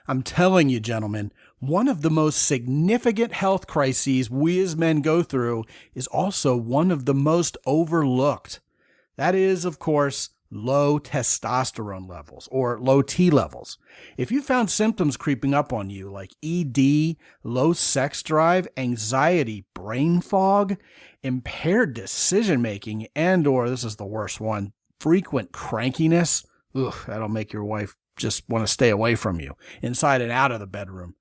I'm telling you, gentlemen, one of the most significant health crises we as men go through is also one of the most overlooked. That is, of course, low testosterone levels or low T levels. If you found symptoms creeping up on you like ED, low sex drive, anxiety, brain fog, impaired decision-making, and or, this is the worst one, frequent crankiness, that'll make your wife just want to stay away from you, inside and out of the bedroom.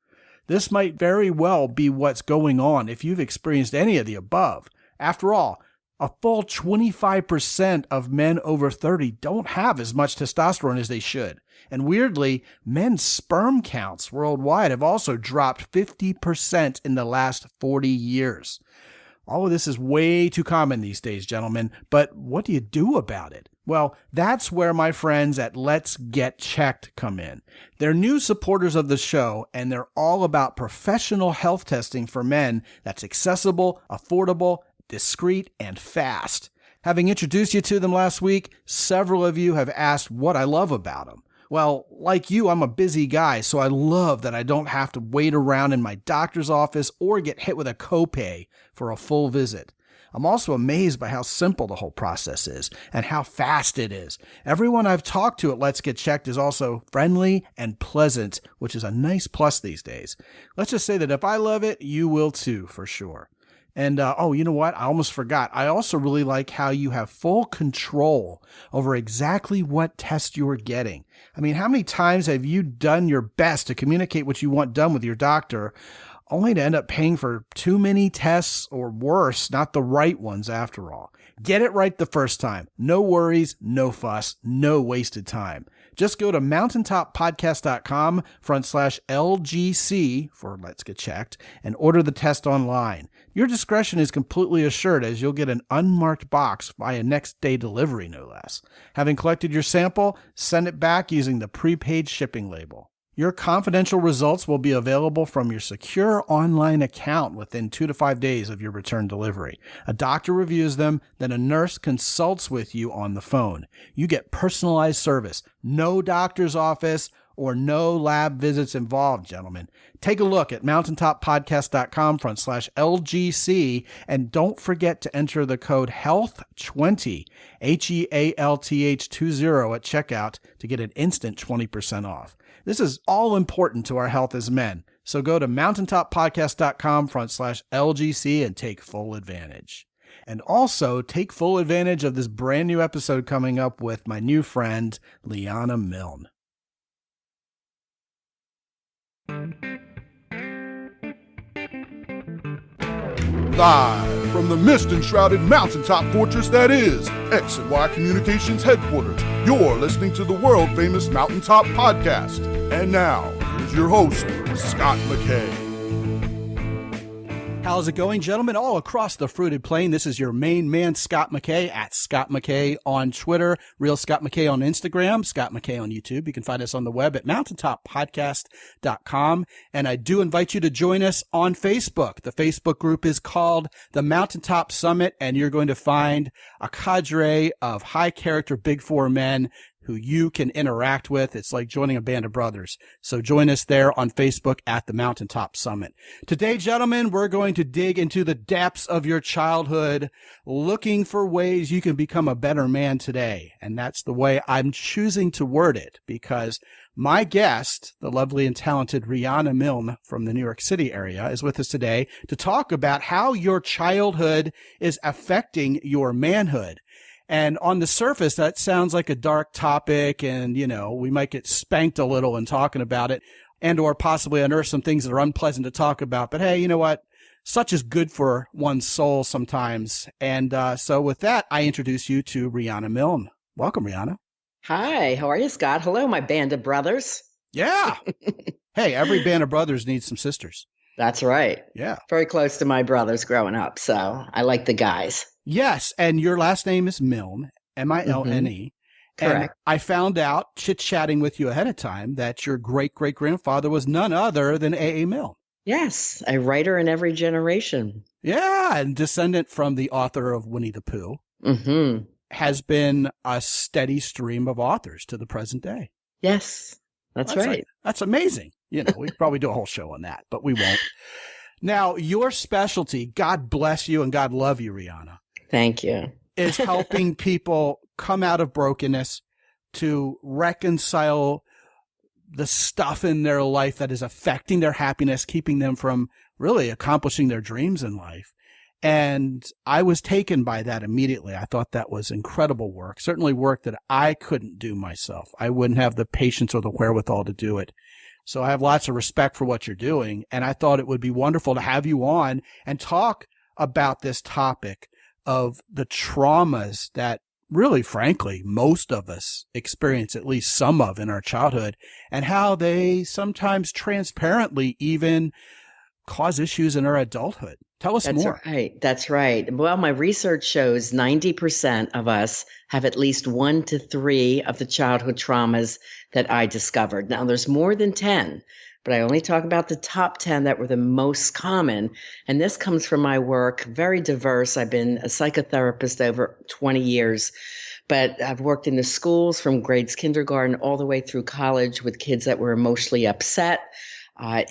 This might very well be what's going on if you've experienced any of the above. After all, a full 25% of men over 30 don't have as much testosterone as they should. And weirdly, men's sperm counts worldwide have also dropped 50% in the last 40 years. All of this is way too common these days, gentlemen, but what do you do about it? Well, that's where my friends at Let's Get Checked come in. They're new supporters of the show, and they're all about professional health testing for men that's accessible, affordable, discreet, and fast. Having introduced you to them last week, several of you have asked what I love about them. Well, like you, I'm a busy guy, so I love that I don't have to wait around in my doctor's office or get hit with a copay for a full visit. I'm also amazed by how simple the whole process is and how fast it is. Everyone I've talked to at Let's Get Checked is also friendly and pleasant, which is a nice plus these days. Let's just say that if I love it, you will too, for sure. And, you know what? I almost forgot. I also really like how you have full control over exactly what test you're getting. I mean, how many times have you done your best to communicate what you want done with your doctor, only to end up paying for too many tests, or worse, not the right ones after all? Get it right the first time. No worries, no fuss, no wasted time. Just go to mountaintopodcast.com/LGC for Let's Get Checked and order the test online. Your discretion is completely assured, as you'll get an unmarked box via next day delivery, no less. Having collected your sample, send it back using the prepaid shipping label. Your confidential results will be available from your secure online account within 2 to 5 days of your return delivery. A doctor reviews them, then a nurse consults with you on the phone. You get personalized service, no doctor's office or no lab visits involved, gentlemen. Take a look at mountaintopodcast.com/LGC and don't forget to enter the code HEALTH20, HEALTH20 at checkout to get an instant 20% off. This is all important to our health as men. So go to mountaintopodcast.com/LGC and take full advantage. And also take full advantage of this brand new episode coming up with my new friend, Riana Milne. Live from the mist-enshrouded mountaintop fortress that is X and Y Communications headquarters, you're listening to the world-famous Mountaintop Podcast. And now, here's your host, Scott McKay. How's it going, gentlemen? All across the fruited plain, this is your main man, Scott McKay, at Scott McKay on Twitter, Real Scott McKay on Instagram, Scott McKay on YouTube. You can find us on the web at mountaintopodcast.com. And I do invite you to join us on Facebook. The Facebook group is called the Mountaintop Summit, and you're going to find a cadre of high-character Big Four men who you can interact with. It's like joining a band of brothers. So join us there on Facebook at the Mountaintop Summit. Today, gentlemen, we're going to dig into the depths of your childhood, looking for ways you can become a better man today. And that's the way I'm choosing to word it, because my guest, the lovely and talented Riana Milne from the New York City area, is with us today to talk about how your childhood is affecting your manhood. And on the surface, that sounds like a dark topic, and, you know, we might get spanked a little in talking about it, and or possibly unearth some things that are unpleasant to talk about. But hey, you know what? Such is good for one's soul sometimes. And so with that, I introduce you to Riana Milne. Welcome, Riana. Hi, how are you, Scott? Hello, my band of brothers. Yeah. Hey, every band of brothers needs some sisters. That's right. Yeah. Very close to my brothers growing up, so I like the guys. Yes, and your last name is Milne, M-I-L-N-E. Correct. And I found out, chit-chatting with you ahead of time, that your great-great-grandfather was none other than A.A. Milne. Yes, a writer in every generation. Yeah, and descendant from the author of Winnie the Pooh. Mm-hmm. Has been a steady stream of authors to the present day. Yes. That's right. That's amazing. We could probably do a whole show on that, but we won't. Now, your specialty, God bless you and God love you, Riana. Thank you. Is helping people come out of brokenness, to reconcile the stuff in their life that is affecting their happiness, keeping them from really accomplishing their dreams in life. And I was taken by that immediately. I thought that was incredible work, certainly work that I couldn't do myself. I wouldn't have the patience or the wherewithal to do it. So I have lots of respect for what you're doing. And I thought it would be wonderful to have you on and talk about this topic of the traumas that really, frankly, most of us experience at least some of in our childhood, and how they sometimes transparently even cause issues in our adulthood. Tell us more. That's right. Well, my research shows 90% of us have at least 1 to 3 of the childhood traumas that I discovered. Now, there's more than 10, but I only talk about the top 10 that were the most common. And this comes from my work, very diverse. I've been a psychotherapist over 20 years, but I've worked in the schools from grades kindergarten all the way through college with kids that were emotionally upset.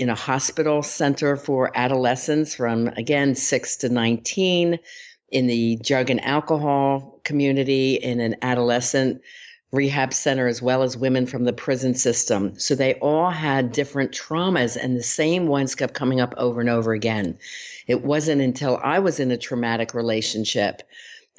In a hospital center for adolescents from, again, 6 to 19, in the drug and alcohol community, in an adolescent rehab center, as well as women from the prison system. So they all had different traumas, and the same ones kept coming up over and over again. It wasn't until I was in a traumatic relationship,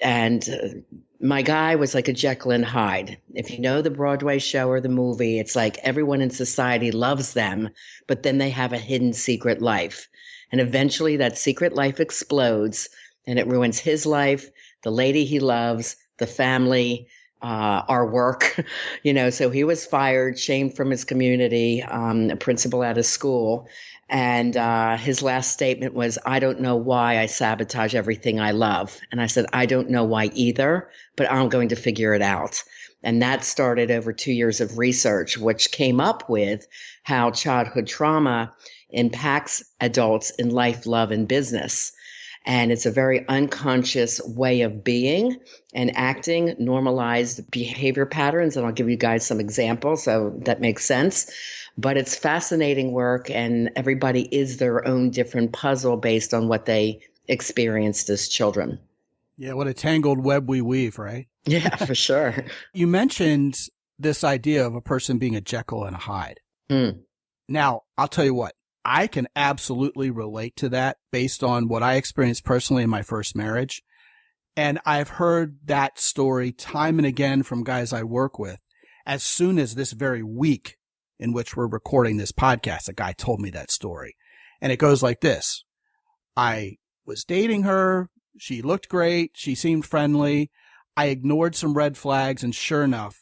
and my guy was like a Jekyll and Hyde. If you know the Broadway show or the movie, it's like everyone in society loves them, but then they have a hidden secret life. And eventually that secret life explodes, and it ruins his life, the lady he loves, the family, our work. So he was fired, shamed from his community, a principal at his school. And his last statement was, "I don't know why I sabotage everything I love." And I said, "I don't know why either, but I'm going to figure it out." And that started over 2 years of research, which came up with how childhood trauma impacts adults in life, love, and business. And it's a very unconscious way of being and acting, normalized behavior patterns. And I'll give you guys some examples so that makes sense. But it's fascinating work, and everybody is their own different puzzle based on what they experienced as children. Yeah, what a tangled web we weave, right? Yeah, for sure. You mentioned this idea of a person being a Jekyll and a Hyde. Now, I'll tell you what, I can absolutely relate to that based on what I experienced personally in my first marriage. And I've heard that story time and again from guys I work with. As soon as this very week in which we're recording this podcast, a guy told me that story. And it goes like this. I was dating her. She looked great. She seemed friendly. I ignored some red flags. And sure enough,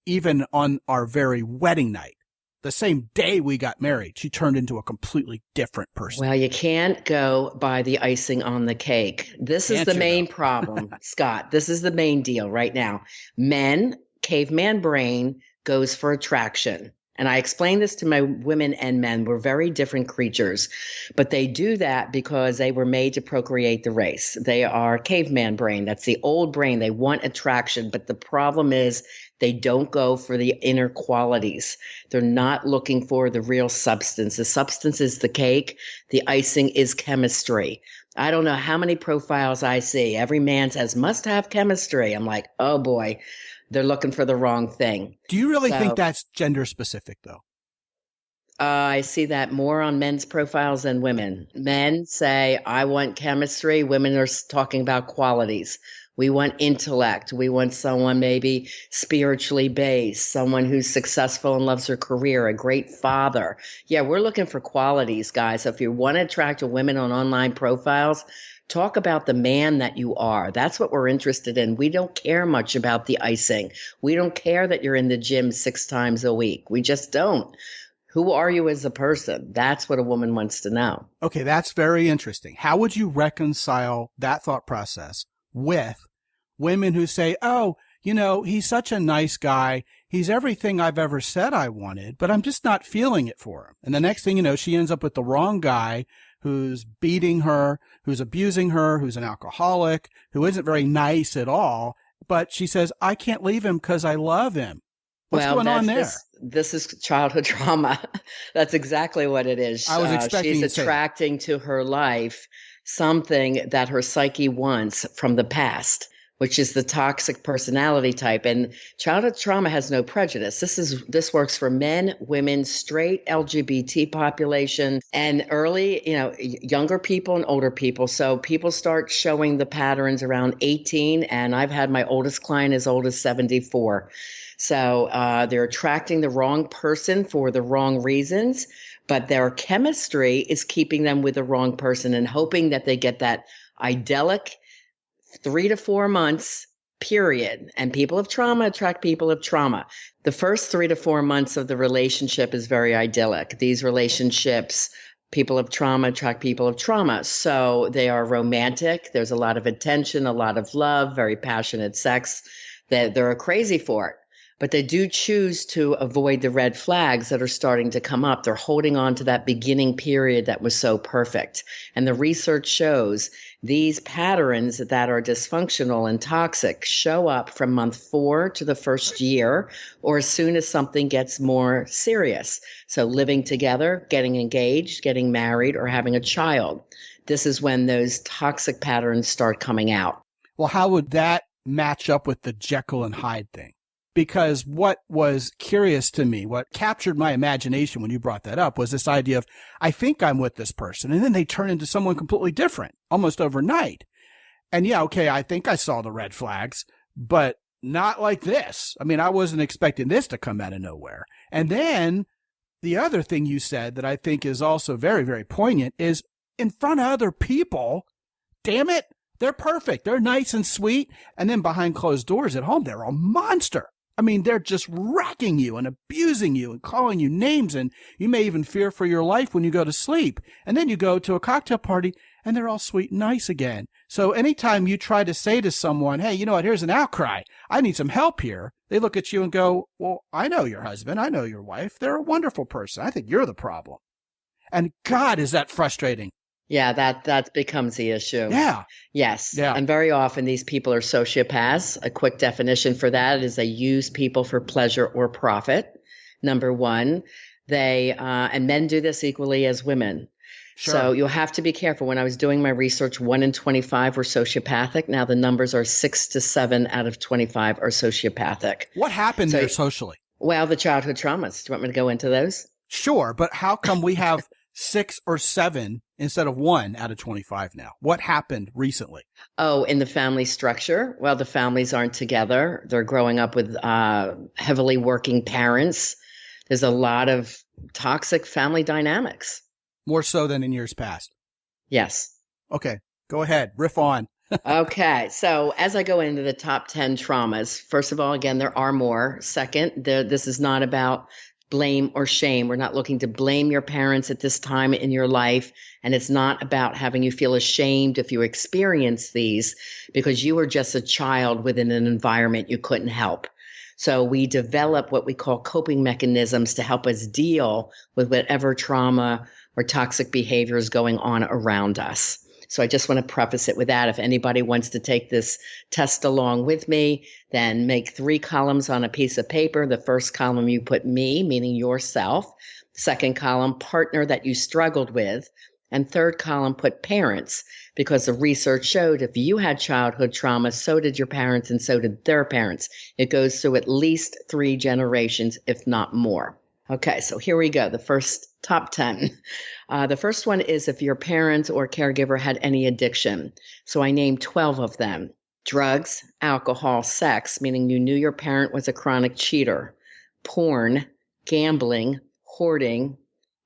even on our very wedding night, the same day we got married, she turned into a completely different person. Well, you can't go by the icing on the cake. This is the main problem, Scott. This is the main deal right now. Men, caveman brain, goes for attraction. And I explain this to my women and men. We're very different creatures, but they do that because they were made to procreate the race. They are caveman brain. That's the old brain. They want attraction, but the problem is they don't go for the inner qualities. They're not looking for the real substance. The substance is the cake. The icing is chemistry. I don't know how many profiles I see. Every man says, must have chemistry. I'm like, oh boy. They're looking for the wrong thing. Do you really think that's gender specific, though? I see that more on men's profiles than women. Men say, I want chemistry. Women are talking about qualities. We want intellect. We want someone maybe spiritually based, someone who's successful and loves her career, a great father. Yeah, we're looking for qualities, guys. So if you want to attract women on online profiles, talk about the man that you are. That's what we're interested in. We don't care much about the icing. We don't care that you're in the gym 6 times a week. We just don't. Who are you as a person? That's what a woman wants to know. Okay, that's very interesting. How would you reconcile that thought process with women who say, oh, he's such a nice guy. He's everything I've ever said I wanted, but I'm just not feeling it for him. And the next thing you know, she ends up with the wrong guy who's beating her, who's abusing her, who's an alcoholic, who isn't very nice at all. But she says, I can't leave him because I love him. What's going on there? this is childhood trauma. That's exactly what it is. I was expecting you to She's say that. attracting to her life something that her psyche wants from the past, which is the toxic personality type. And childhood trauma has no prejudice. This works for men, women, straight LGBT population, and early, younger people and older people. So people start showing the patterns around 18, and I've had my oldest client as old as 74. So they're attracting the wrong person for the wrong reasons, but their chemistry is keeping them with the wrong person and hoping that they get that idyllic 3 to 4 months period. And people of trauma attract people of trauma. The first 3 to 4 months of the relationship is very idyllic. These relationships, people of trauma attract people of trauma. So they are romantic. There's a lot of attention, a lot of love, very passionate sex that they're crazy for it. But they do choose to avoid the red flags that are starting to come up. They're holding on to that beginning period that was so perfect. And the research shows these patterns that are dysfunctional and toxic show up from month 4 to the first year, or as soon as something gets more serious. So living together, getting engaged, getting married, or having a child. This is when those toxic patterns start coming out. Well, how would that match up with the Jekyll and Hyde thing? Because what was curious to me, what captured my imagination when you brought that up, was this idea of, I think I'm with this person, and then they turn into someone completely different, almost overnight. And yeah, okay, I think I saw the red flags, but not like this. I mean, I wasn't expecting this to come out of nowhere. And then the other thing you said that I think is also very, very poignant is, in front of other people, damn it, they're perfect. They're nice and sweet. And then behind closed doors at home, they're a monster. I mean, they're just wrecking you and abusing you and calling you names, and you may even fear for your life when you go to sleep. And then you go to a cocktail party and they're all sweet and nice again. So anytime you try to say to someone, hey, you know what, here's an outcry, I need some help here, they look at you and go, well, I know your husband, I know your wife, they're a wonderful person, I think you're the problem. And God, is that frustrating. Yeah, that becomes the issue. Yeah. Yes. Yeah. And very often these people are sociopaths. A quick definition for that is they use people for pleasure or profit. Number one, and men do this equally as women. Sure. So you'll have to be careful. When I was doing my research, 1 in 25 were sociopathic. Now the numbers are 6 to 7 out of 25 are sociopathic. What happened there socially? Well, the childhood traumas. Do you want me to go into those? Sure. But how come we have 6 or 7 instead of 1 out of 25 now? What happened recently? Oh, in the family structure? Well, the families aren't together. They're growing up with heavily working parents. There's a lot of toxic family dynamics. More so than in years past. Yes. Okay. Go ahead. Riff on. Okay. So as I go into the top 10 traumas, first of all, again, there are more. Second, this is not about blame or shame. We're not looking to blame your parents at this time in your life. And it's not about having you feel ashamed if you experience these, because you were just a child within an environment you couldn't help. So we develop what we call coping mechanisms to help us deal with whatever trauma or toxic behavior is going on around us. So I just want to preface it with that. If anybody wants to take this test along with me, then make 3 columns on a piece of paper. The first column you put me, meaning yourself. Second column, partner that you struggled with. And third column, put parents, because the research showed if you had childhood trauma, so did your parents and so did their parents. It goes through at least 3 generations, if not more. Okay, so here we go. The first top 10. The first one is if your parent or caregiver had any addiction. So I named 12 of them. Drugs, alcohol, sex, meaning you knew your parent was a chronic cheater. Porn, gambling, hoarding,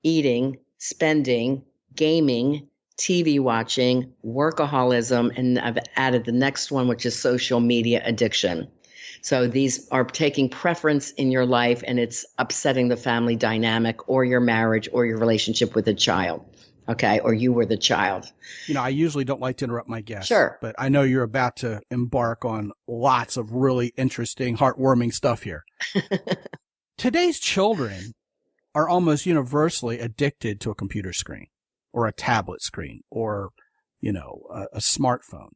eating, spending, gaming, TV watching, workaholism, and I've added the next one, which is social media addiction. So these are taking preference in your life, and it's upsetting the family dynamic or your marriage or your relationship with a child. Okay. Or you were the child. You know, I usually don't like to interrupt my guests. Sure. But I know you're about to embark on lots of really interesting, heartwarming stuff here. Today's children are almost universally addicted to a computer screen or a tablet screen or, a smartphone.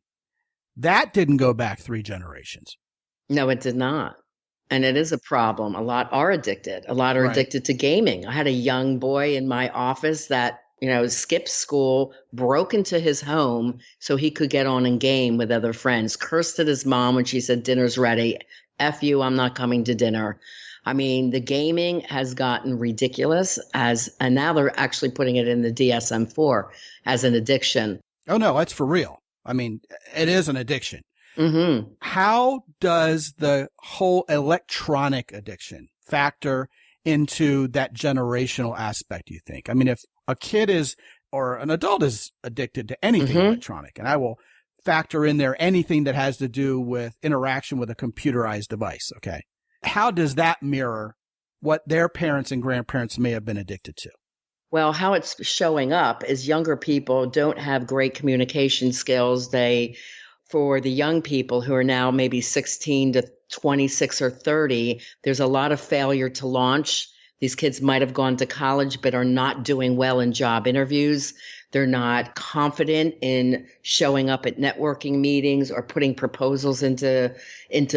That didn't go back 3 generations. No, it did not. And it is a problem. A lot are addicted. A lot are Right. addicted to gaming. I had a young boy in my office that, skipped school, broke into his home so he could get on and game with other friends, cursed at his mom when she said dinner's ready. F you, I'm not coming to dinner. I mean, the gaming has gotten ridiculous and now they're actually putting it in the DSM-4 as an addiction. Oh, no, that's for real. I mean, it is an addiction. Mm-hmm. How does the whole electronic addiction factor into that generational aspect, do you think? I mean, if a kid is or an adult is addicted to anything electronic, and I will factor in there anything that has to do with interaction with a computerized device, okay? How does that mirror what their parents and grandparents may have been addicted to? Well, how it's showing up is younger people don't have great communication skills. For the young people who are now maybe 16 to 26 or 30, there's a lot of failure to launch. These kids might have gone to college, but are not doing well in job interviews. They're not confident in showing up at networking meetings or putting proposals into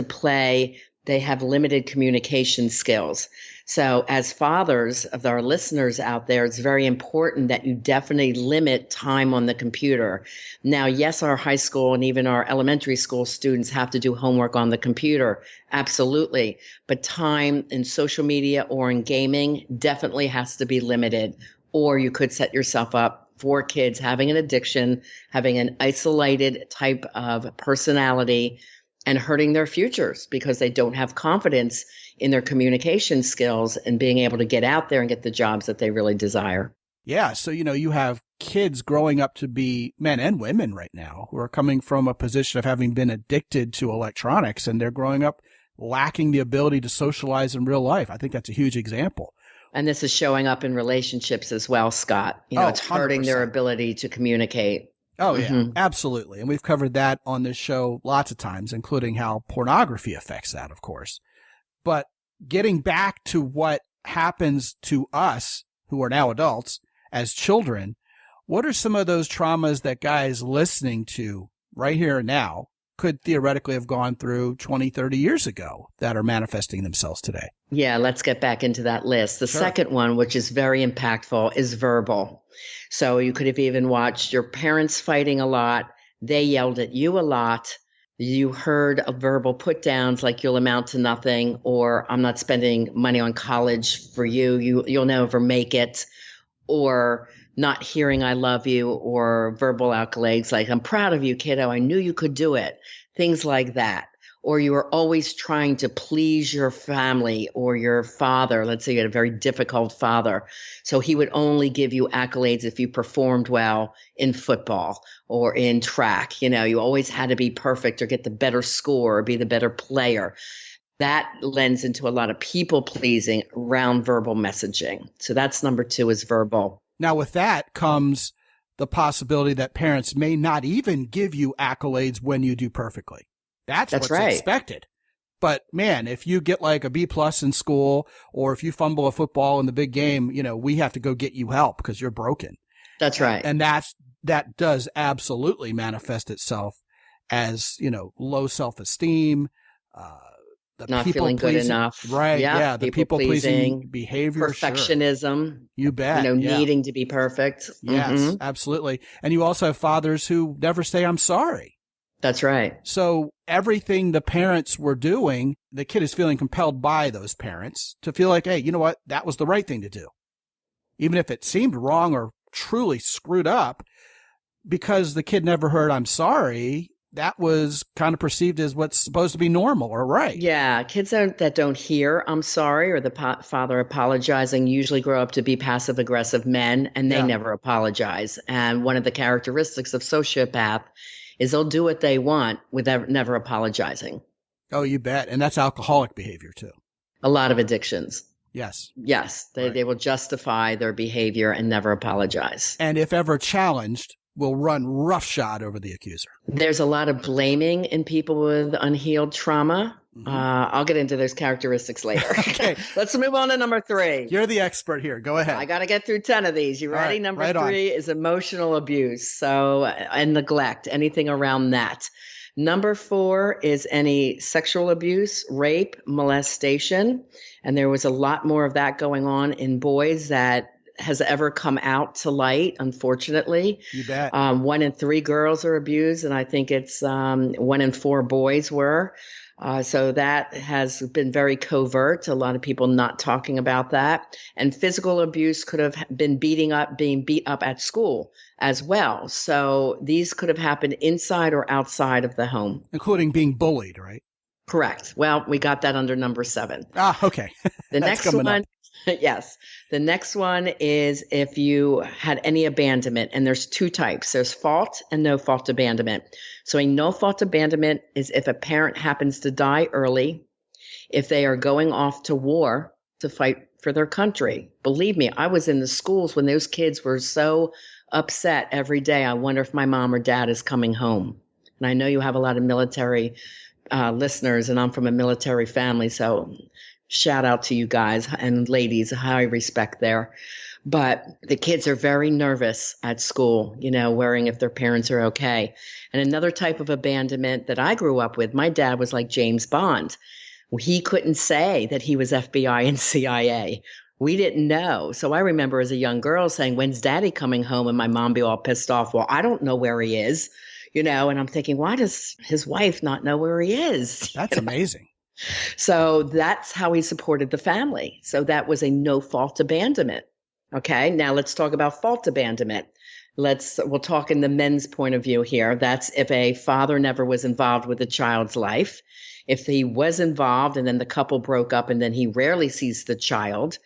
play. They have limited communication skills. So as fathers of our listeners out there, it's very important that you definitely limit time on the computer. Now, yes, our high school and even our elementary school students have to do homework on the computer. Absolutely. But time in social media or in gaming definitely has to be limited. Or you could set yourself up for kids having an addiction, having an isolated type of personality, and hurting their futures because they don't have confidence in their communication skills and being able to get out there and get the jobs that they really desire. Yeah. So, you have kids growing up to be men and women right now who are coming from a position of having been addicted to electronics, and they're growing up lacking the ability to socialize in real life. I think that's a huge example. And this is showing up in relationships as well, Scott. It's hurting 100%. Their ability to communicate. Oh, yeah, absolutely. And we've covered that on this show lots of times, including how pornography affects that, of course. But getting back to what happens to us who are now adults as children, what are some of those traumas that guys listening to right here and now could theoretically have gone through 20, 30 years ago that are manifesting themselves today? Yeah, let's get back into that list. The second one, which is very impactful, is verbal. So you could have even watched your parents fighting a lot. They yelled at you a lot. You heard verbal put downs like you'll amount to nothing, or I'm not spending money on college for you. You'll never make it, or not hearing I love you, or verbal accolades like I'm proud of you, kiddo. I knew you could do it. Things like that. Or you were always trying to please your family or your father. Let's say you had a very difficult father. So he would only give you accolades if you performed well in football or in track. You always had to be perfect or get the better score or be the better player. That lends into a lot of people pleasing around verbal messaging. So that's number 2 is verbal. Now, with that comes the possibility that parents may not even give you accolades when you do perfectly. That's what's right. expected. But man, if you get like a B+ in school, or if you fumble a football in the big game, we have to go get you help because you're broken. That's right. And that does absolutely manifest itself as, low self-esteem, the not people feeling good pleasing, enough. right? Yeah. The people pleasing behavior. Perfectionism. Sure. You bet. Needing to be perfect. Yes, absolutely. And you also have fathers who never say, I'm sorry. That's right. So everything the parents were doing, the kid is feeling compelled by those parents to feel like, hey, you know what? That was the right thing to do. Even if it seemed wrong or truly screwed up, because the kid never heard, I'm sorry, that was kind of perceived as what's supposed to be normal or right. Yeah. Kids that don't hear, I'm sorry, or the father apologizing usually grow up to be passive aggressive men, and they never apologize. And one of the characteristics of sociopath is they'll do what they want without never apologizing. Oh, you bet. And that's alcoholic behavior too. A lot of addictions. Yes. Yes. They will justify their behavior and never apologize. And if ever challenged, will run roughshod over the accuser. There's a lot of blaming in people with unhealed trauma. I'll get into those characteristics later. Okay. Let's move on to number 3. You're the expert here. Go ahead. I got to get through 10 of these. You ready? Right, Number 3 is emotional abuse. So, and neglect, anything around that. Number 4 is any sexual abuse, rape, molestation. And there was a lot more of that going on in boys that has ever come out to light, unfortunately. You bet. 1 in 3 girls are abused, and I think it's 1 in 4 boys were. So that has been very covert. A lot of people not talking about that. And physical abuse could have been being beat up at school as well. So these could have happened inside or outside of the home. Including being bullied, right? Correct. Well, we got that under number 7. Okay. The That's next coming one, up. yes. The next one is if you had any abandonment, and there's 2 types. There's fault and no fault abandonment. So a no fault abandonment is if a parent happens to die early, if they are going off to war to fight for their country. Believe me, I was in the schools when those kids were so upset every day. I wonder if my mom or dad is coming home. And I know you have a lot of military listeners, and I'm from a military family, so shout out to you guys and ladies, high respect there. But the kids are very nervous at school, worrying if their parents are okay. And another type of abandonment that I grew up with, my dad was like James Bond. He couldn't say that he was FBI and CIA. We didn't know. So I remember as a young girl saying, when's daddy coming home? And my mom be all pissed off. Well, I don't know where he is, and I'm thinking, why does his wife not know where he is? That's amazing. So that's how he supported the family. So that was a no fault abandonment. Okay. Now let's talk about fault abandonment. We'll talk in the men's point of view here. That's if a father never was involved with a child's life. If he was involved and then the couple broke up and then he rarely sees the child.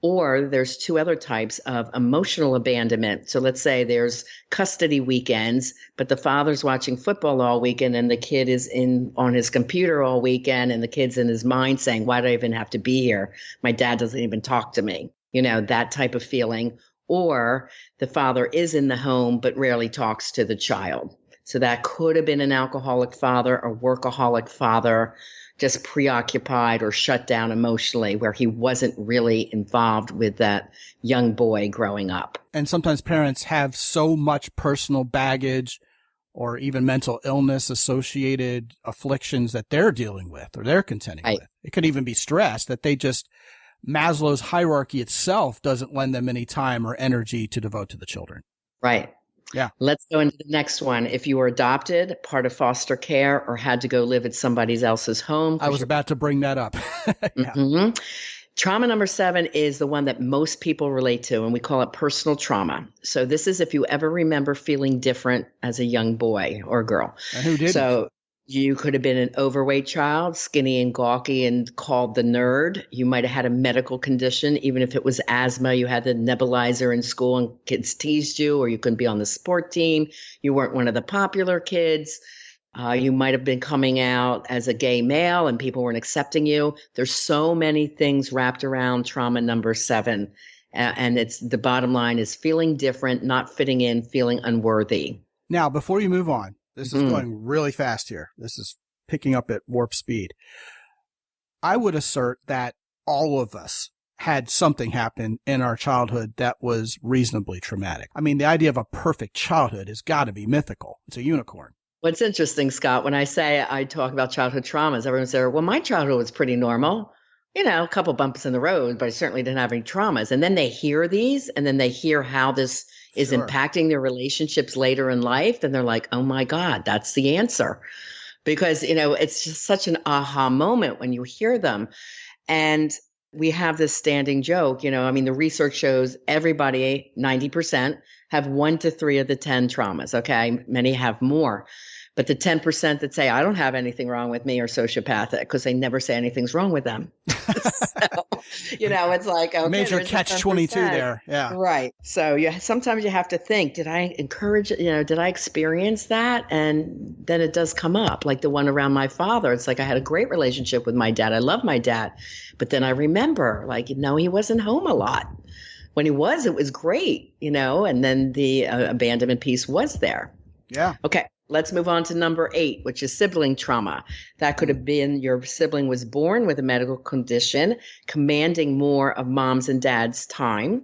Or there's 2 other types of emotional abandonment. So let's say there's custody weekends, but the father's watching football all weekend and the kid is on his computer all weekend and the kid's in his mind saying, why do I even have to be here? My dad doesn't even talk to me. That type of feeling. Or the father is in the home but rarely talks to the child. So that could have been an alcoholic father or workaholic father, just preoccupied or shut down emotionally, where he wasn't really involved with that young boy growing up. And sometimes parents have so much personal baggage or even mental illness associated afflictions that they're dealing with or they're contending with. It could even be stress that Maslow's hierarchy itself doesn't lend them any time or energy to devote to the children. Right. Yeah. Let's go into the next one. If you were adopted, part of foster care, or had to go live at somebody else's home. I was about to bring that up. Yeah. Mm-hmm. Trauma number 7 is the one that most people relate to, and we call it personal trauma. So this is if you ever remember feeling different as a young boy or girl. And who didn't? So you could have been an overweight child, skinny and gawky and called the nerd. You might have had a medical condition, even if it was asthma. You had the nebulizer in school and kids teased you, or you couldn't be on the sport team. You weren't one of the popular kids. You might have been coming out as a gay male and people weren't accepting you. There's so many things wrapped around trauma number 7. And the bottom line is feeling different, not fitting in, feeling unworthy. Now, before you move on, this is going really fast here. This is picking up at warp speed. I would assert that all of us had something happen in our childhood that was reasonably traumatic. I mean, the idea of a perfect childhood has got to be mythical. It's a unicorn. What's interesting, Scott, when I talk about childhood traumas, everyone says, well, my childhood was pretty normal. A couple bumps in the road, but I certainly didn't have any traumas. And then they hear these, and then they hear how this is impacting their relationships later in life. And they're like, oh my God, that's the answer. Because, it's just such an aha moment when you hear them. And we have this standing joke, the research shows everybody, 90%, have 1 to 3 of the 10 traumas. Okay. Many have more. But the 10% that say, I don't have anything wrong with me are sociopathic because they never say anything's wrong with them. So, it's like, okay, major catch-22 there. Yeah. Right. So sometimes you have to think, did I experience that? And then it does come up, like the one around my father. It's like I had a great relationship with my dad. I love my dad. But then I remember, he wasn't home a lot. When he was, it was great, and then the abandonment piece was there. Yeah. Okay. Let's move on to number 8, which is sibling trauma. That could have been your sibling was born with a medical condition, commanding more of mom's and dad's time,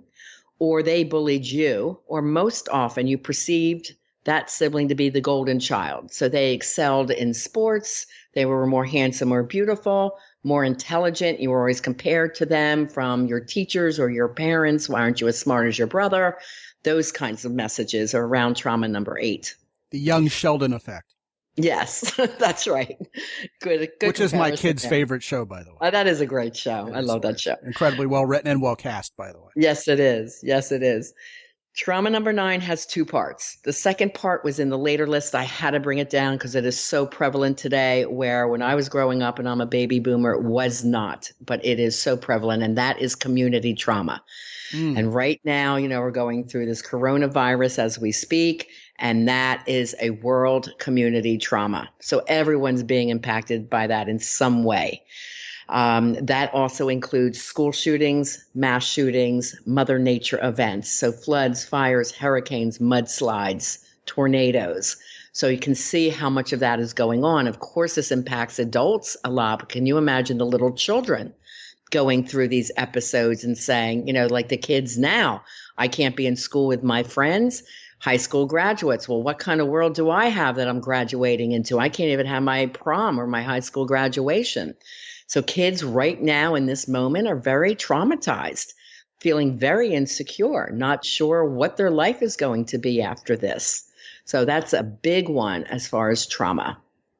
or they bullied you, or most often you perceived that sibling to be the golden child. So they excelled in sports. They were more handsome or beautiful, more intelligent. You were always compared to them from your teachers or your parents. Why aren't you as smart as your brother? Those kinds of messages are around trauma number 8. The young Sheldon effect. Yes, that's right. Good. Which is my kid's favorite show, by the way. That is a great show. I love that show. Incredibly well written and well cast, by the way. Yes, it is. Yes, it is. Trauma number 9 has 2 parts. The second part was in the later list. I had to bring it down because it is so prevalent today, where when I was growing up and I'm a baby boomer, it was not, but it is so prevalent, and that is community trauma. And right now, we're going through this coronavirus as we speak, and that is a world community trauma. So everyone's being impacted by that in some way. That also includes school shootings, mass shootings, Mother Nature events. So floods, fires, hurricanes, mudslides, tornadoes. So you can see how much of that is going on. Of course, this impacts adults a lot, but can you imagine the little children going through these episodes and saying, like the kids now, I can't be in school with my friends, high school graduates. Well, what kind of world do I have that I'm graduating into? I can't even have my prom or my high school graduation. So kids right now in this moment are very traumatized, feeling very insecure, not sure what their life is going to be after this. So that's a big one as far as trauma.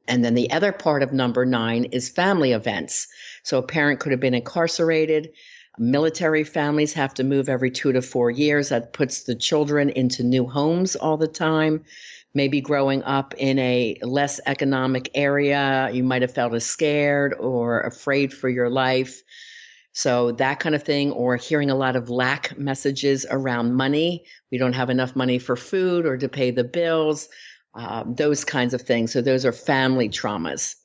And then the other part of number 9 is family events. So a parent could have been incarcerated. Military families have to move every 2 to 4 years. That puts the children into new homes all the time. Maybe growing up in a less economic area, you might have felt scared or afraid for your life. So that kind of thing, or hearing a lot of lack messages around money. We don't have enough money for food or to pay the bills, those kinds of things. So those are family traumas.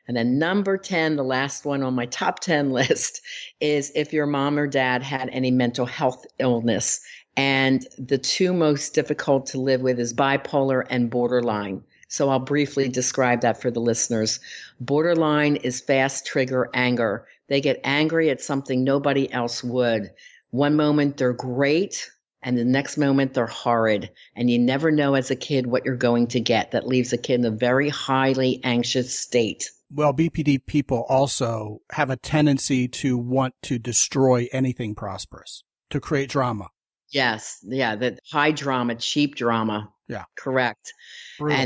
And then number 10, the last one on my top 10 list, is if your mom or dad had any mental health illness. And the 2 most difficult to live with is bipolar and borderline. So I'll briefly describe that for the listeners. Borderline is fast trigger anger. They get angry at something nobody else would. One moment they're great, and the next moment they're horrid. And you never know as a kid what you're going to get. That leaves a kid in a very highly anxious state. Well, BPD people also have a tendency to want to destroy anything prosperous, to create drama. Yes. Yeah. The high drama, cheap drama. Yeah. Correct. Brutal.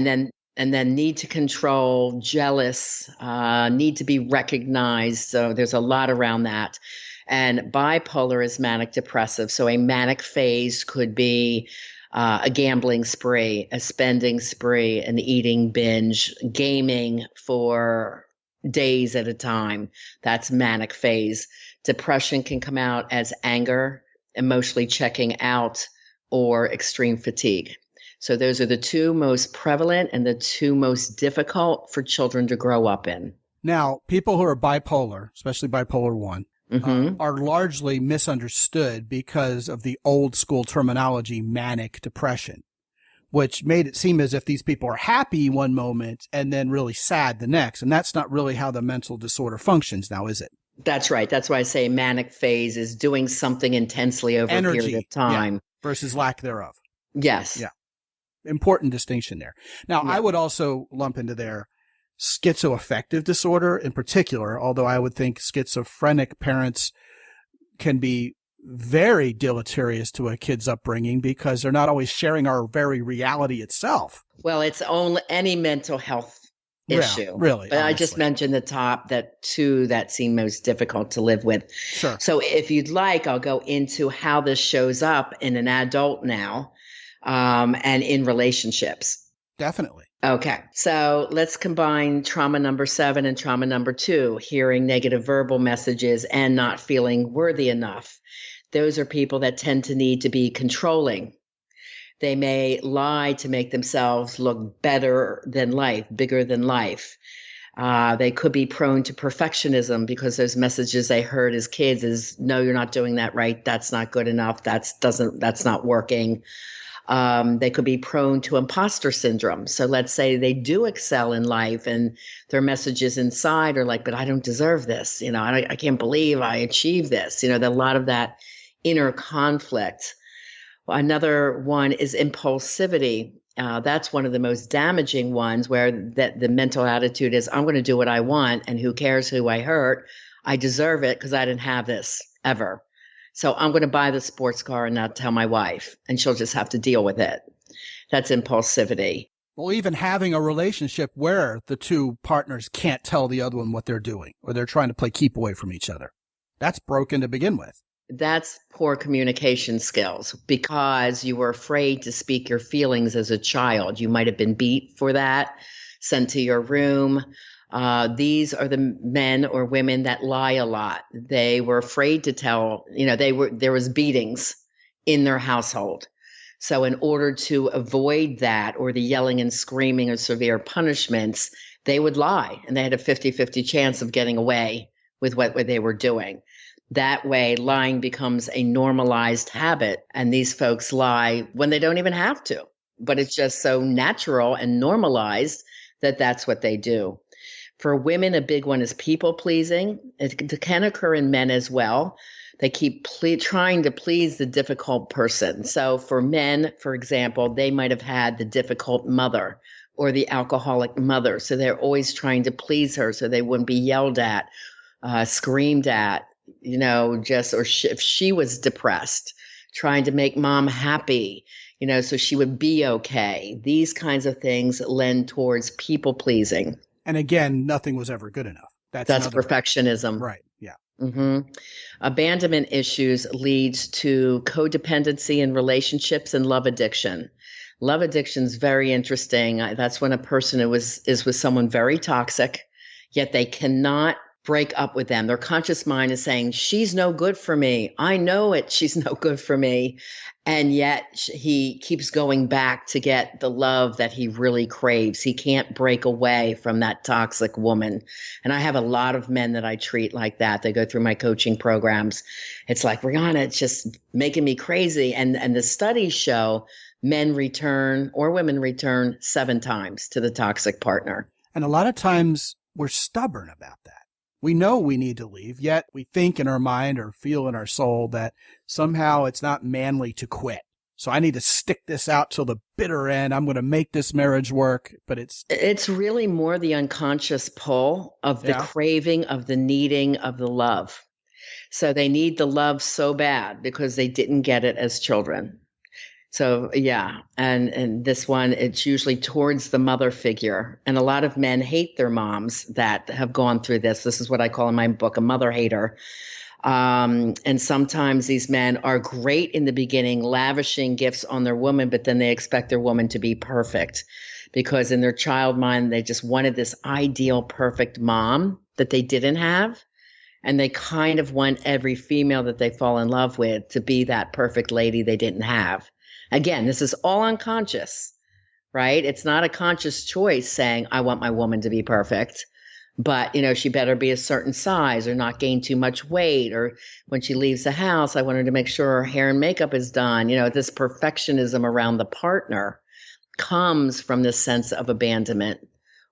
And then need to control, jealous, need to be recognized. So there's a lot around that. And bipolar is manic depressive. So a manic phase could be a gambling spree, a spending spree, an eating binge, gaming for days at a time. That's manic phase. Depression can come out as anger, emotionally checking out, or extreme fatigue. So those are the 2 most prevalent and the 2 most difficult for children to grow up in. Now, people who are bipolar, especially bipolar 1, are largely misunderstood because of the old school terminology, manic depression, which made it seem as if these people are happy one moment and then really sad the next. And that's not really how the mental disorder functions now, is it? That's right. That's why I say manic phase is doing something intensely over a period of time. Versus lack thereof. Yes. Yeah. Important distinction there. Now, I would also lump into there schizoaffective disorder in particular, although I would think schizophrenic parents can be very deleterious to a kid's upbringing because they're not always sharing our very reality itself. Well, it's only any mental health issue. Yeah, really. But honestly. I just mentioned the top, that 2 that seem most difficult to live with. Sure. So if you'd like, I'll go into how this shows up in an adult now, and in relationships. Definitely. Okay. So let's combine trauma number 7 and trauma number 2, hearing negative verbal messages and not feeling worthy enough. Those are people that tend to need to be controlling. They may lie to make themselves look better than life, bigger than life. They could be prone to perfectionism because those messages they heard as kids is, no, you're not doing that right. That's not good enough. That's not working. They could be prone to imposter syndrome. So let's say they do excel in life and their messages inside are like, but I don't deserve this. I can't believe I achieved this. A lot of that inner conflict. Another one is impulsivity. That's one of the most damaging ones, where that the mental attitude is, I'm going to do what I want, and who cares who I hurt? I deserve it because I didn't have this ever. So I'm going to buy the sports car and not tell my wife, and she'll just have to deal with it. That's impulsivity. Well, even having a relationship where the two partners can't tell the other one what they're doing, or they're trying to play keep away from each other. That's broken to begin with. That's poor communication skills, because you were afraid to speak your feelings as a child. You might have been beat for that, sent to your room. These are the men or women that lie a lot. They were afraid to tell, there was beatings in their household. So in order to avoid that, or the yelling and screaming or severe punishments, they would lie, and they had a 50-50 chance of getting away with what they were doing. That way, lying becomes a normalized habit, and these folks lie when they don't even have to. But it's just so natural and normalized that that's what they do. For women, a big one is people pleasing. It can occur in men as well. They keep trying to please the difficult person. So for men, for example, they might have had the difficult mother or the alcoholic mother. So they're always trying to please her so they wouldn't be yelled at, screamed at, if she was depressed, trying to make mom happy, so she would be okay. These kinds of things lend towards people pleasing. And again, nothing was ever good enough. That's perfectionism. Right. Yeah. Mm-hmm. Abandonment issues leads to codependency in relationships and love addiction. Love addiction is very interesting. That's when a person is with someone very toxic, yet they cannot break up with them. Their conscious mind is saying, she's no good for me. I know it. She's no good for me. And yet he keeps going back to get the love that he really craves. He can't break away from that toxic woman. And I have a lot of men that I treat like that. They go through my coaching programs. It's like, Riana, it's just making me crazy. And the studies show men return, or women return, 7 times to the toxic partner. And a lot of times we're stubborn about that. We know we need to leave, yet we think in our mind or feel in our soul that somehow it's not manly to quit. So I need to stick this out till the bitter end. I'm going to make this marriage work. But it's really more the unconscious pull of the craving, of the needing, of the love. So they need the love so bad because they didn't get it as children. So, yeah. And this one, it's usually towards the mother figure. And a lot of men hate their moms that have gone through this. This is what I call in my book, a mother hater. And sometimes these men are great in the beginning, lavishing gifts on their woman, but then they expect their woman to be perfect because in their child mind, they just wanted this ideal, perfect mom that they didn't have. And they kind of want every female that they fall in love with to be that perfect lady they didn't have. Again, this is all unconscious, right? It's not a conscious choice saying, I want my woman to be perfect, but, she better be a certain size or not gain too much weight. Or when she leaves the house, I want her to make sure her hair and makeup is done. This perfectionism around the partner comes from this sense of abandonment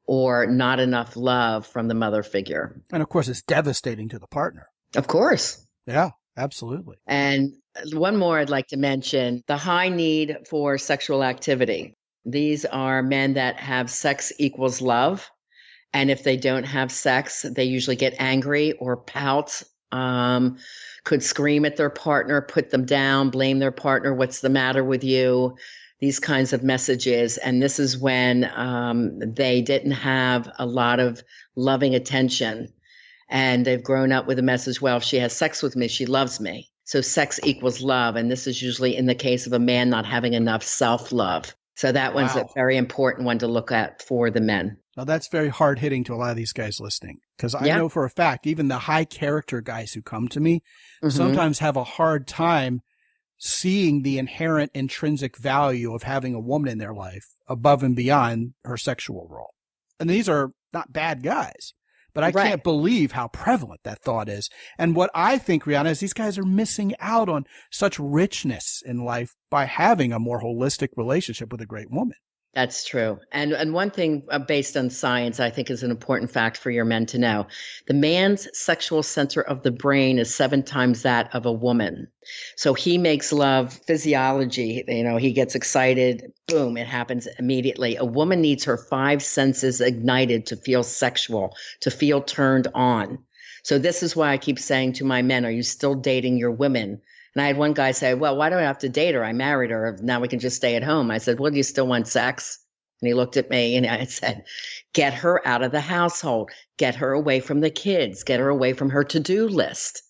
or not enough love from the mother figure. And of course, it's devastating to the partner. Of course. Yeah, absolutely. And one more I'd like to mention, the high need for sexual activity. These are men that have sex equals love. And if they don't have sex, they usually get angry or pout, could scream at their partner, put them down, blame their partner. What's the matter with you? These kinds of messages. And this is when they didn't have a lot of loving attention. And they've grown up with a message, well, if she has sex with me, she loves me. So sex equals love. And this is usually in the case of a man not having enough self-love. So that one's a very important one to look at for the men. Now, that's very hard hitting to a lot of these guys listening, because I know for a fact, even the high character guys who come to me sometimes have a hard time seeing the inherent intrinsic value of having a woman in their life above and beyond her sexual role. And these are not bad guys. But I can't believe how prevalent that thought is. And what I think, Riana, is these guys are missing out on such richness in life by having a more holistic relationship with a great woman. That's true. And one thing based on science, I think is an important fact for your men to know. The man's sexual center of the brain is 7 times that of a woman. So he makes love physiology, he gets excited, boom, it happens immediately. A woman needs her 5 senses ignited to feel sexual, to feel turned on. So this is why I keep saying to my men, are you still dating your women? And I had one guy say, well, why do I have to date her? I married her. Now we can just stay at home. I said, well, do you still want sex? And he looked at me and I said, get her out of the household. Get her away from the kids. Get her away from her to-do list.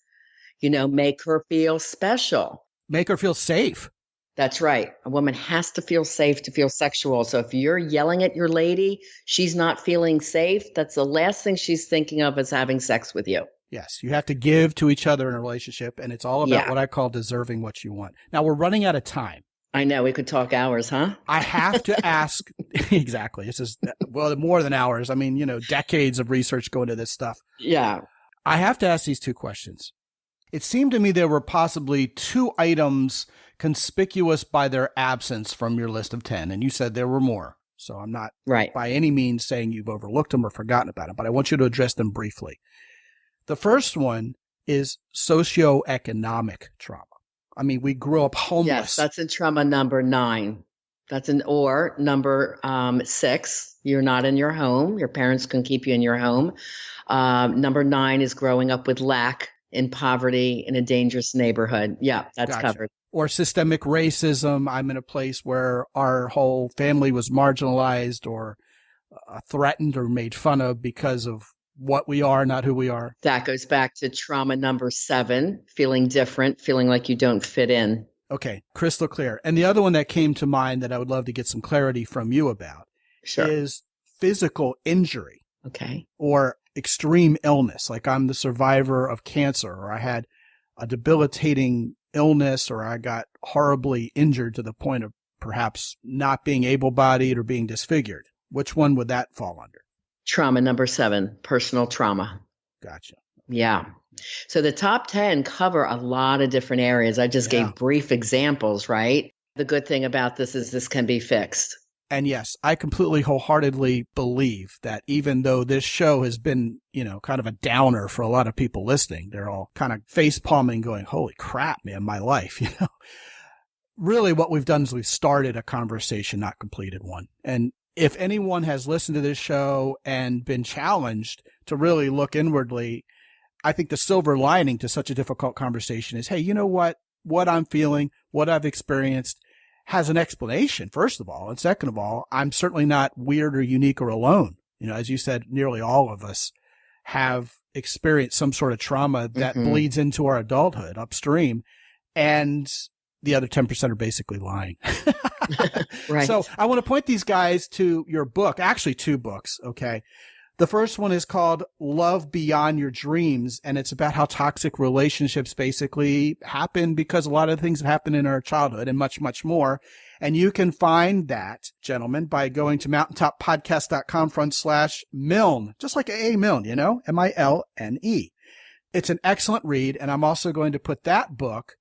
Make her feel special. Make her feel safe. That's right. A woman has to feel safe to feel sexual. So if you're yelling at your lady, she's not feeling safe. That's the last thing she's thinking of is having sex with you. Yes, you have to give to each other in a relationship, and it's all about what I call deserving what you want. Now, we're running out of time. I know. We could talk hours, huh? I have to ask, exactly. This is, more than hours. I mean, decades of research go into this stuff. Yeah. I have to ask these 2 questions. It seemed to me there were possibly 2 items conspicuous by their absence from your list of 10, and you said there were more. So I'm not by any means saying you've overlooked them or forgotten about them, but I want you to address them briefly. The first one is socioeconomic trauma. I mean, we grew up homeless. Yes, that's in trauma number 9. Or number 6. You're not in your home. Your parents can keep you in your home. Number 9 is growing up with lack, in poverty, in a dangerous neighborhood. Yeah, that's covered. Or systemic racism. I'm in a place where our whole family was marginalized or threatened or made fun of because of what we are, not who we are. That goes back to trauma number 7, feeling different, feeling like you don't fit in. Okay, crystal clear. And the other one that came to mind that I would love to get some clarity from you about is physical injury. Okay. Or extreme illness, like I'm the survivor of cancer, or I had a debilitating illness, or I got horribly injured to the point of perhaps not being able-bodied or being disfigured. Which one would that fall under? Trauma number 7, personal trauma. Gotcha. Yeah. So the top 10 cover a lot of different areas. I just gave brief examples, right? The good thing about this is this can be fixed. And yes, I completely wholeheartedly believe that even though this show has been, kind of a downer for a lot of people listening, they're all kind of face palming going, holy crap, man, my life, Really what we've done is we've started a conversation, not completed one. And if anyone has listened to this show and been challenged to really look inwardly, I think the silver lining to such a difficult conversation is, hey, you know what? What I'm feeling, what I've experienced has an explanation, first of all. And second of all, I'm certainly not weird or unique or alone. As you said, nearly all of us have experienced some sort of trauma that bleeds into our adulthood upstream. And the other 10% are basically lying. Right. So I want to point these guys to your book, actually 2 books. Okay. The first one is called Love Beyond Your Dreams, and it's about how toxic relationships basically happen because a lot of things have happened in our childhood and much, much more. And you can find that, gentlemen, by going to mountaintoppodcast.com/Milne, just like A. Milne, Milne. It's an excellent read, and I'm also going to put that book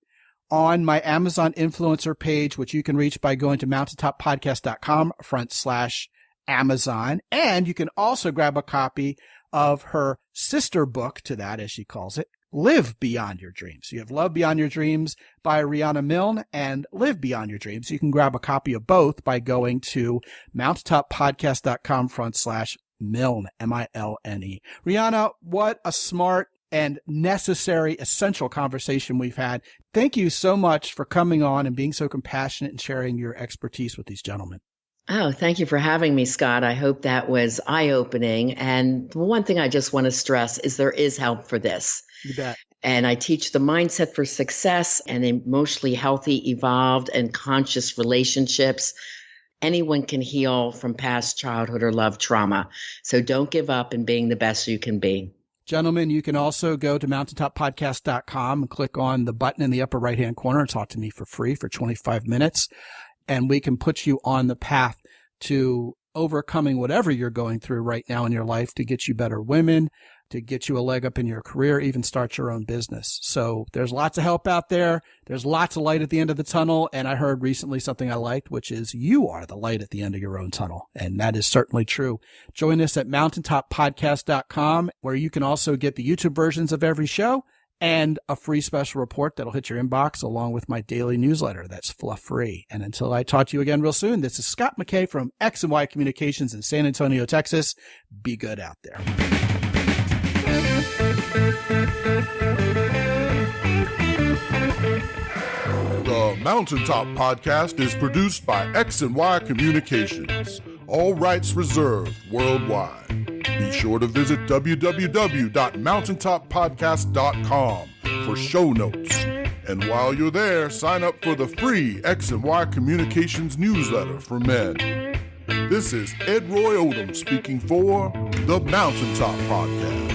on my Amazon influencer page, which you can reach by going to mountaintoppodcast.com/Amazon. And you can also grab a copy of her sister book to that, as she calls it, Live Beyond Your Dreams. So you have Love Beyond Your Dreams by Riana Milne and Live Beyond Your Dreams. You can grab a copy of both by going to mountaintoppodcast.com/Milne, Milne. Riana, what a smart and necessary, essential conversation we've had. Thank you so much for coming on and being so compassionate and sharing your expertise with these gentlemen. Oh, thank you for having me, Scott. I hope that was eye-opening. And one thing I just want to stress is there is help for this. You bet. And I teach the mindset for success and emotionally healthy, evolved, and conscious relationships. Anyone can heal from past childhood or love trauma. So don't give up in being the best you can be. Gentlemen, you can also go to mountaintoppodcast.com and click on the button in the upper right-hand corner and talk to me for free for 25 minutes. And we can put you on the path to overcoming whatever you're going through right now in your life to get you better women, to get you a leg up in your career, even start your own business. So there's lots of help out there. There's lots of light at the end of the tunnel. And I heard recently something I liked, which is you are the light at the end of your own tunnel. And that is certainly true. Join us at mountaintoppodcast.com, where you can also get the YouTube versions of every show and a free special report that'll hit your inbox along with my daily newsletter that's fluff free. And until I talk to you again real soon, this is Scott McKay from X and Y Communications in San Antonio, Texas. Be good out there. The Mountaintop Podcast is produced by X and Y Communications. All rights reserved worldwide. Be sure to visit www.mountaintoppodcast.com for show notes. And while you're there, sign up for the free X and Y Communications newsletter for men. This is Ed Roy Odom speaking for the Mountaintop Podcast.